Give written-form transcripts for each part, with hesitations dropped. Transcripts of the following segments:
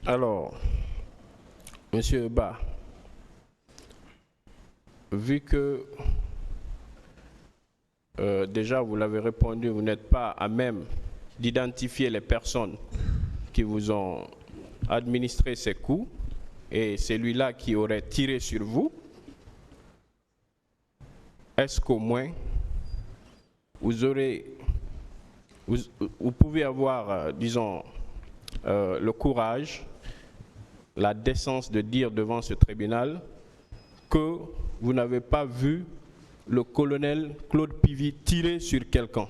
Alors, Monsieur Ba, vu que déjà vous l'avez répondu, vous n'êtes pas à même d'identifier les personnes qui vous ont administré ces coups et celui-là qui aurait tiré sur vous, est-ce qu'au moins vous pouvez avoir, disons, le courage, la décence de dire devant ce tribunal que vous n'avez pas vu le colonel Claude Pivy tirer sur quelqu'un?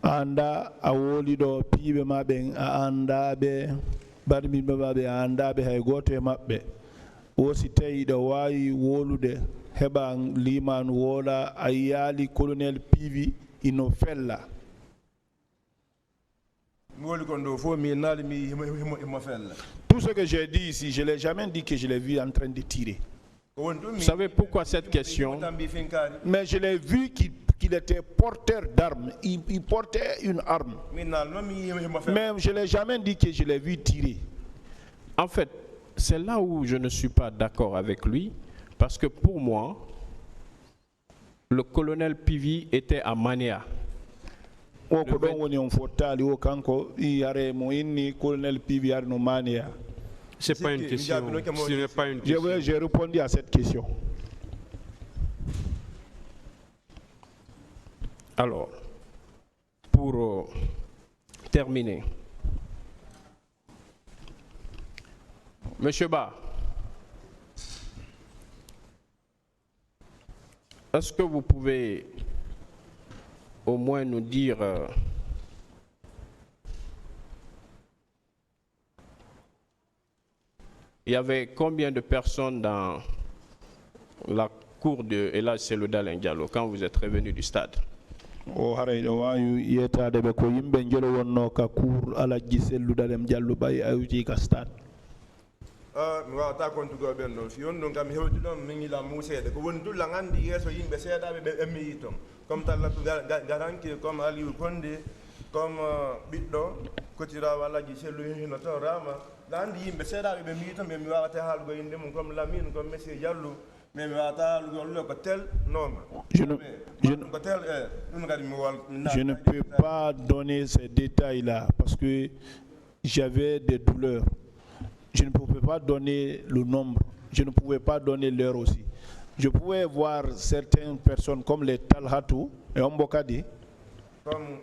Anda awoli do pibe maben anda be barmi babe anda be hay goto e mabbe o si tawi do wawi wolude heba liman wola ayali colonel Pivy ino fella. Tout ce que j'ai dit ici, je ne l'ai jamais dit que je l'ai vu en train de tirer. Vous savez pourquoi cette question? Mais je l'ai vu qu'il était porteur d'armes. Il portait une arme. Mais je ne l'ai jamais dit que je l'ai vu tirer. En fait, c'est là où je ne suis pas d'accord avec lui, parce que pour moi, le colonel Pivy était à Mania. C'est pas une question. Ce n'est pas une question. J'ai répondu à cette question. Alors, pour terminer, Monsieur Ba, est-ce que vous pouvez au moins nous dire il y avait combien de personnes dans la cour de Elhadji Cellou Dalein Diallo quand vous êtes revenu du stade? O haray do wayu yetade be ko yimbe jelo wonno ka cour Elhadji Cellou Dalein Diallo bay awti ka stade. Mi wawata kontugo ɓen ɗon si on ɗum kam hewtuɗon min gila museede ko woni dulla gandi yeeso yimɓe seeɗaɓe ɓe emmiyi toon comme tallatu garanki comme Aliou Condé comme ɓiɗɗo kotirawo Elhadji Cellou hino toon Rama gandi yimɓe seeɗaɓe ɓe mbiyi toon mais mi wawata haalugo inde mum comme Lamine comme monsieur Diallo mais mi wawata haalugo ko tel nombre. Je ne peux pas donner ces détails-là parce que j'avais des douleurs. Je ne pouvais pas donner le nombre. Je ne pouvais pas donner l'heure aussi. Je pouvais voir certaines personnes comme les Talhatou et Ombokadi. Comme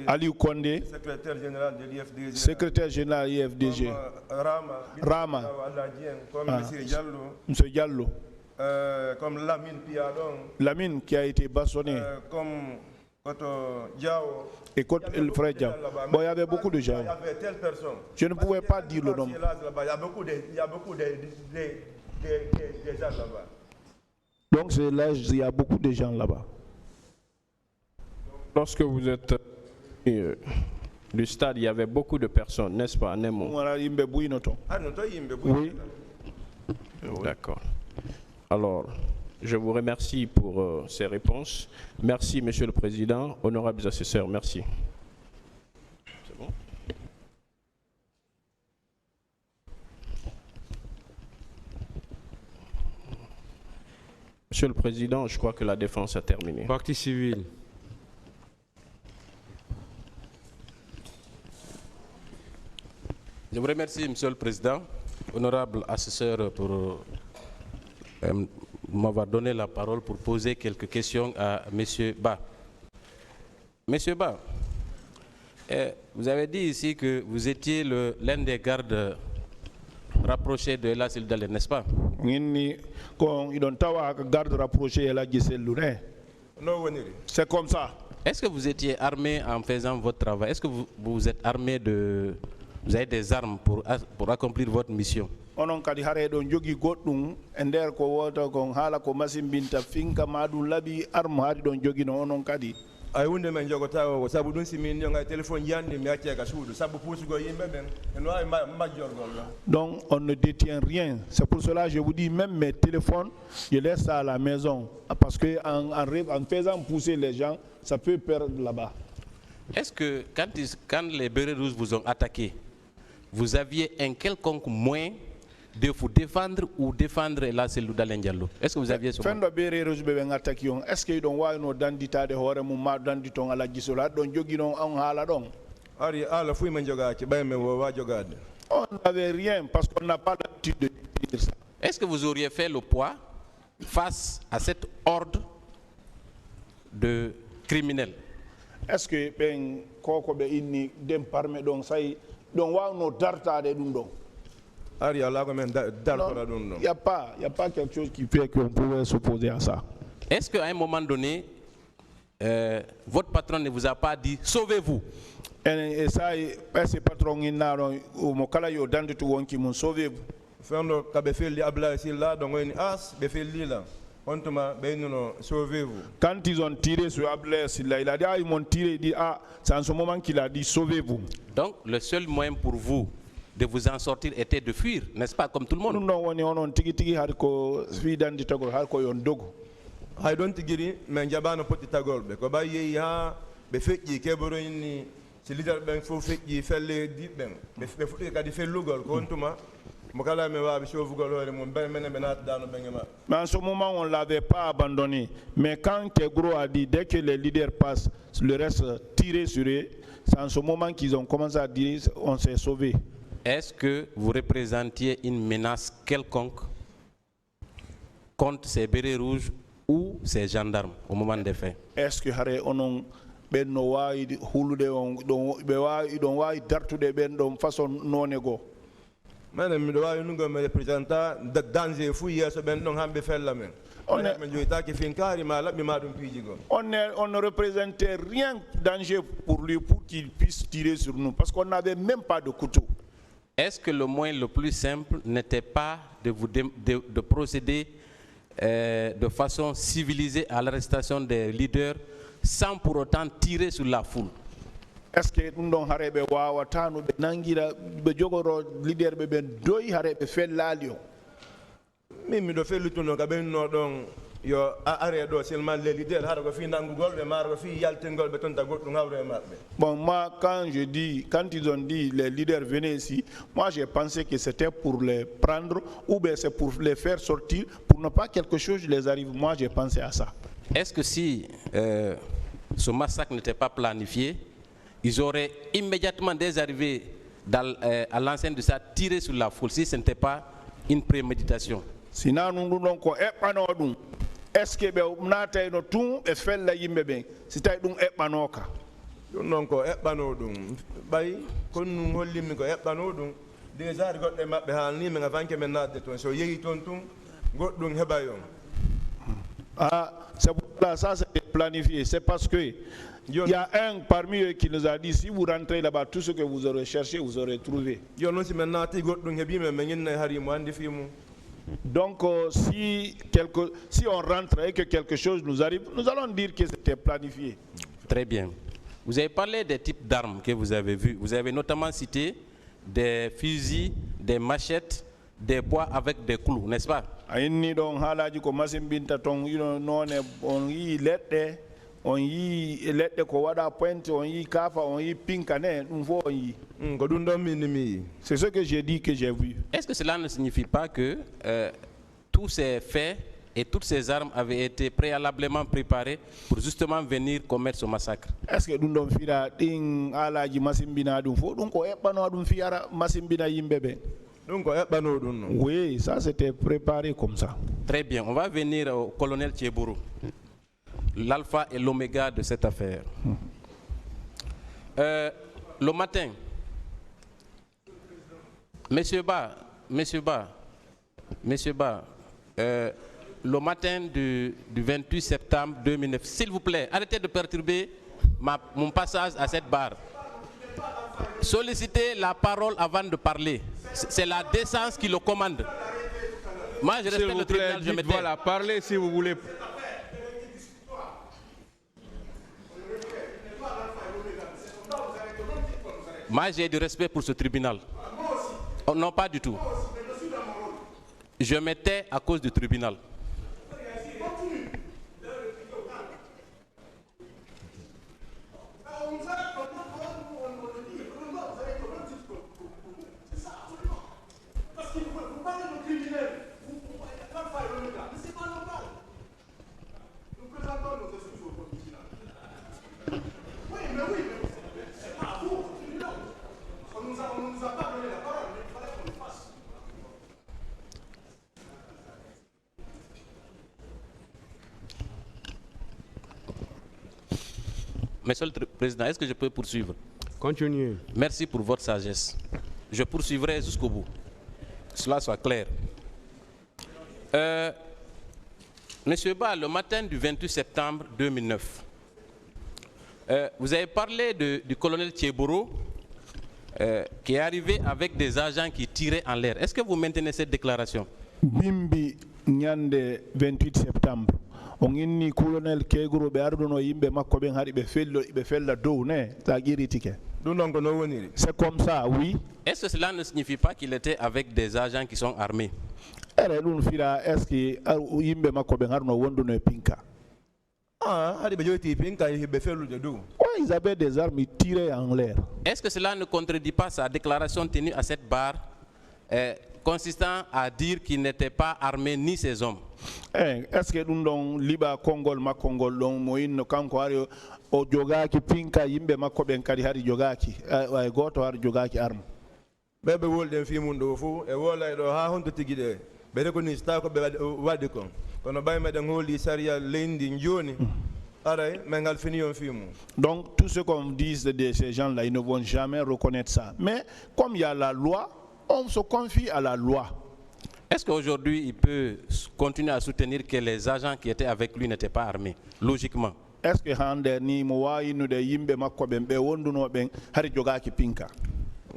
Aliou Condé, secrétaire général de l'IFDG. Secrétaire général de l'IFDG. Rama. Comme monsieur Diallo. Monsieur Diallo. Comme Lamine Piadon. Lamine qui a été bastonné. Comme Koto Diao. Et le frère Diao. Bon, il y avait beaucoup de gens. Il y avait telle personne. Je ne pouvais pas dire le nombre. Il y a beaucoup de gens là-bas. Donc c'est là, il y a beaucoup de gens là-bas. Lorsque vous êtes du stade, il y avait beaucoup de personnes, n'est-ce pas, Nemo? Oui. D'accord. Alors, je vous remercie pour ces réponses. Merci, Monsieur le Président. Honorables assesseurs, merci. C'est bon? Monsieur le Président, je crois que la défense a terminé. Partie civile. Je vous remercie, Monsieur le Président, honorable assesseur, pour m'avoir donné la parole pour poser quelques questions à Monsieur Ba. Monsieur Ba, vous avez dit ici que vous étiez l'un des gardes rapprochés de Elhadji Cellou Dalein, n'est-ce pas? C'est comme ça. Est-ce que vous étiez armé en faisant votre travail? Est-ce que vous êtes armé de... Vous avez des armes pour accomplir votre mission? Onon kadi hare ɗon jogi goɗɗum e nder ko wota kon haala ko masimbinta finka maɗum laaɓi arme haadi ɗon jogino onon kadi ay hunde men jogota o sabu ɗum si min jonga téléphone yandi mi acce ka suudu sabu puusugo yimɓe ɓen en wawi majjorgol ɗon. Donc on ne détient rien. C'est pour cela que je vous dis même mes téléphones je laisse ça à la maison parce que en faisant pousser les gens ça peut perdre là-bas. Est-ce que quand les bérets rouges vous ont attaqué, vous aviez un quelconque moyen de vous défendre ou défendre la cellule d'Alain Diallo? Est-ce que vous aviez ce moyen? Est-ce que vous avez un dandita de hore mu ma danditon ala gisola don joginon on hala don? Ari ala fui man jogaki bay me wa jogade. On n'avait rien parce qu'on n'a pas l'habitude de dire ça. Est-ce que vous auriez fait le poids face à cette horde de criminels? Est-ce que ben koko be inni dem parme don say don wa no darta de dum don? Il n'y a pas quelque chose qui fait qu'on pouvait s'opposer à ça. Est-ce qu'à un moment donné, votre patron ne vous a pas dit sauvez-vous? Et ça, c'est patron qui n'a pas dit sauvez-vous. Quand ils ont tiré sur Ablaye, il a dit, ils m'ont tiré, il dit, ah, c'est en ce moment qu'il a dit sauvez-vous. Donc, le seul moyen pour vous de vous en sortir était de fuir, n'est-ce pas, comme tout le monde? Mais en ce moment, on ne l'avait pas abandonné. Mais quand Kegro a dit, dès que les leaders passent, le reste tiré sur eux, c'est en ce moment qu'ils ont commencé à dire, on s'est sauvé. Est-ce que vous représentiez une menace quelconque contre ces bérets rouges ou ces gendarmes au moment des faits? Est-ce que on façon non ego? Madame, on ne représentait rien de danger pour lui pour qu'il puisse tirer sur nous parce qu'on n'avait même pas de couteau. Est-ce que le moyen le plus simple n'était pas de procéder de façon civilisée à l'arrestation des leaders sans pour autant tirer sur la foule? Est-ce que nous avons fait wawatano be nangira be jogoro leader be ben doy harebe fe lalio? Mimi do fe lutuno ka ben no don yo aredo seulement les leaders har ko fi nangugol be mar ko fi yaltengol be ton ta goddu ngawre mabbe. Bon, moi quand ils ont dit les leaders venaient ici, moi j'ai pensé que c'était pour les prendre ou bien c'est pour les faire sortir pour ne pas quelque chose les arrive. Moi j'ai pensé à ça. Est-ce que si ce massacre n'était pas planifié, ils auraient immédiatement dès arrivés à l'enceinte de ça tiré sur la foule si ce n'était pas une préméditation? Sinon nous donc est-ce que nata no tout e fella yimbe ben si tay dum ebanoka non ko ebano dum bay kon nu hollimi ko ebano dum déjà godde mabbe halni men avant que men nadde ton so yeyi ton tum goddum hebayon. Ah, c'est pour ça c'est planifié, c'est parce que il y a un parmi eux qui nous a dit si vous rentrez là-bas tout ce que vous aurez cherché vous aurez trouvé. Donc si on rentre et que quelque chose nous arrive, nous allons dire que c'était planifié. Très bien. Vous avez parlé des types d'armes que vous avez vus. Vous avez notamment cité des fusils, des machettes, des bois avec des clous, n'est-ce pas? On y let ko wada point, on y kafa, on y pinkane, c'est ce que j'ai dit que j'ai vu. Est-ce que cela ne signifie pas que tous ces faits et toutes ces armes avaient été préalablement préparées pour justement venir commettre ce massacre? Est-ce que nous fira ding alaji masimbina dum fo dum ko ebano dum fiara masimbina yimbebe? Oui, ça c'était préparé comme ça. Très bien, on va venir au colonel Thiebourou, l'alpha et l'oméga de cette affaire. Le matin, Monsieur Ba, le matin du 28 septembre 2009, s'il vous plaît, arrêtez de perturber mon passage à cette barre. Sollicitez la parole avant de parler. C'est la décence qui le commande. Moi, je respecte le tribunal, je me tais. Voilà, parlez si vous voulez. Moi, j'ai du respect pour ce tribunal. Oh, non, pas du tout. Je me tais à cause du tribunal. Monsieur le Président, est-ce que je peux poursuivre? Continuez. Merci pour votre sagesse. Je poursuivrai jusqu'au bout. Que cela soit clair. Monsieur Ba, le matin du 28 septembre 2009, vous avez parlé du colonel Thieboro qui est arrivé avec des agents qui tiraient en l'air. Est-ce que vous maintenez cette déclaration? Bimbi nyande 28 septembre. On inni colonel Kegoro be arduno yimbe makko ben hari be fella dow ne ta giritike. C'est comme ça, oui. Est-ce que cela ne signifie pas qu'il était avec des agents qui sont armés? Est-ce que yimbe makko ben arduno wondo no pinka? Ils avaient des armes, ils tiraient en l'air. Est-ce que cela ne contredit pas sa déclaration tenue à cette barre consistant à dire qu'il n'était pas armé ni ses hommes? Est-ce que nous liba Congol ma Congol don moin kanko ari o jogaki pinka yimbe makko ben kadi hari jogaki ay goto hari jogaki arme bebe wolden fi mundo fu e wola do ha honto tigide be ko ni sta ko be wadi ko kono bay meden holi saria lendi njoni aray mengal fini on fi mu. Donc tout ce qu'on dit de ces gens là, ils ne vont jamais reconnaître ça, mais comme il y a la loi, on se confie à la loi. Est-ce qu'aujourd'hui, il peut continuer à soutenir que les agents qui étaient avec lui n'étaient pas armés, logiquement? Est-ce que Handerni, Moai, nous de Yimbe Makobembe, Wonduno Ben, Hari Jogaki Pinka?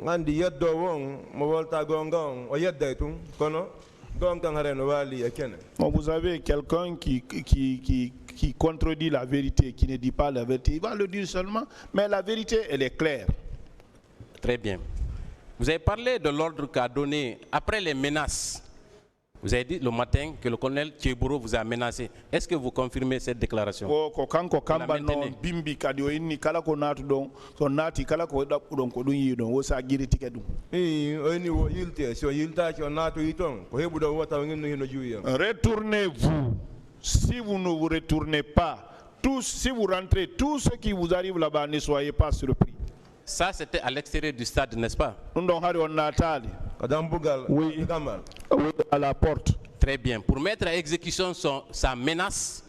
Ngandi yeddo won, mo volta gongong, o yedde tum, kono, gongong hareno wali e kene. Vous avez quelqu'un qui contredit la vérité, qui ne dit pas la vérité. Il va le dire seulement, mais la vérité, elle est claire. Très bien. Vous avez parlé de l'ordre qu'a donné après les menaces. Vous avez dit le matin que le colonel Thieboro vous a menacé. Est-ce que vous confirmez cette déclaration? Retournez-vous. Si vous ne vous retournez pas, si vous rentrez, tout ce qui vous arrive là-bas, ne soyez pas surpris. Ça, c'était à l'extérieur du stade, n'est-ce pas? Oui, à la porte. Très bien. Pour mettre à exécution sa menace,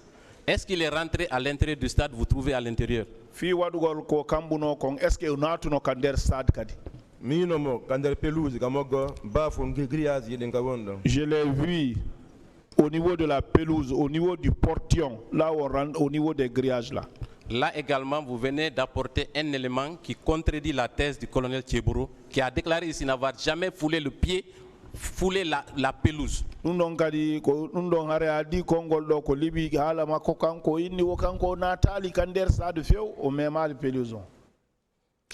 est-ce qu'il est rentré à l'intérieur du stade? Vous trouvez à l'intérieur? Est-ce que je l'ai vu au niveau de la pelouse, au niveau du portillon, là où on rentre, au niveau des grillages là. Là également, vous venez d'apporter un élément qui contredit la thèse du colonel Thieboro, qui a déclaré ici n'avoir jamais foulé le pied, foulé la pelouse.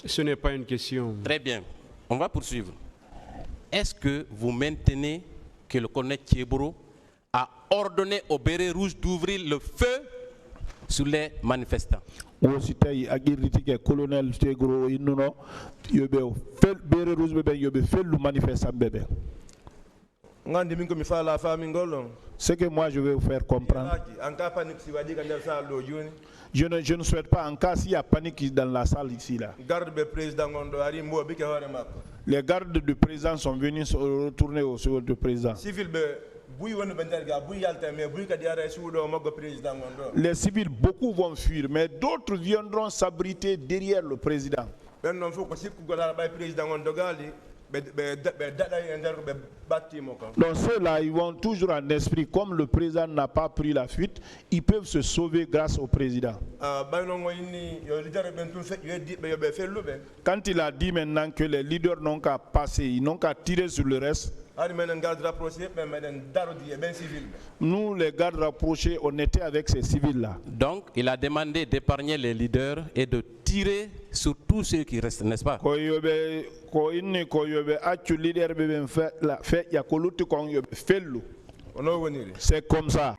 Ce n'est pas une question. Très bien. On va poursuivre. Est-ce que vous maintenez que le colonel Thieboro a ordonné au béret rouge d'ouvrir le feu sur les manifestants? Ce que moi je vais vous faire comprendre, je ne souhaite pas, en cas s'il y a panique dans la salle ici là. Les gardes du président sont venus se retourner au second du président. Les civils, beaucoup vont fuir, mais d'autres viendront s'abriter derrière le président. Donc ceux-là, ils vont toujours en esprit, comme le président n'a pas pris la fuite, ils peuvent se sauver grâce au président. Quand il a dit maintenant que les leaders n'ont qu'à passer, ils n'ont qu'à tirer sur le reste. Nous, les gardes rapprochés, on était avec ces civils-là. Donc, il a demandé d'épargner les leaders et de tirer sur tous ceux qui restent, n'est-ce pas? C'est comme ça.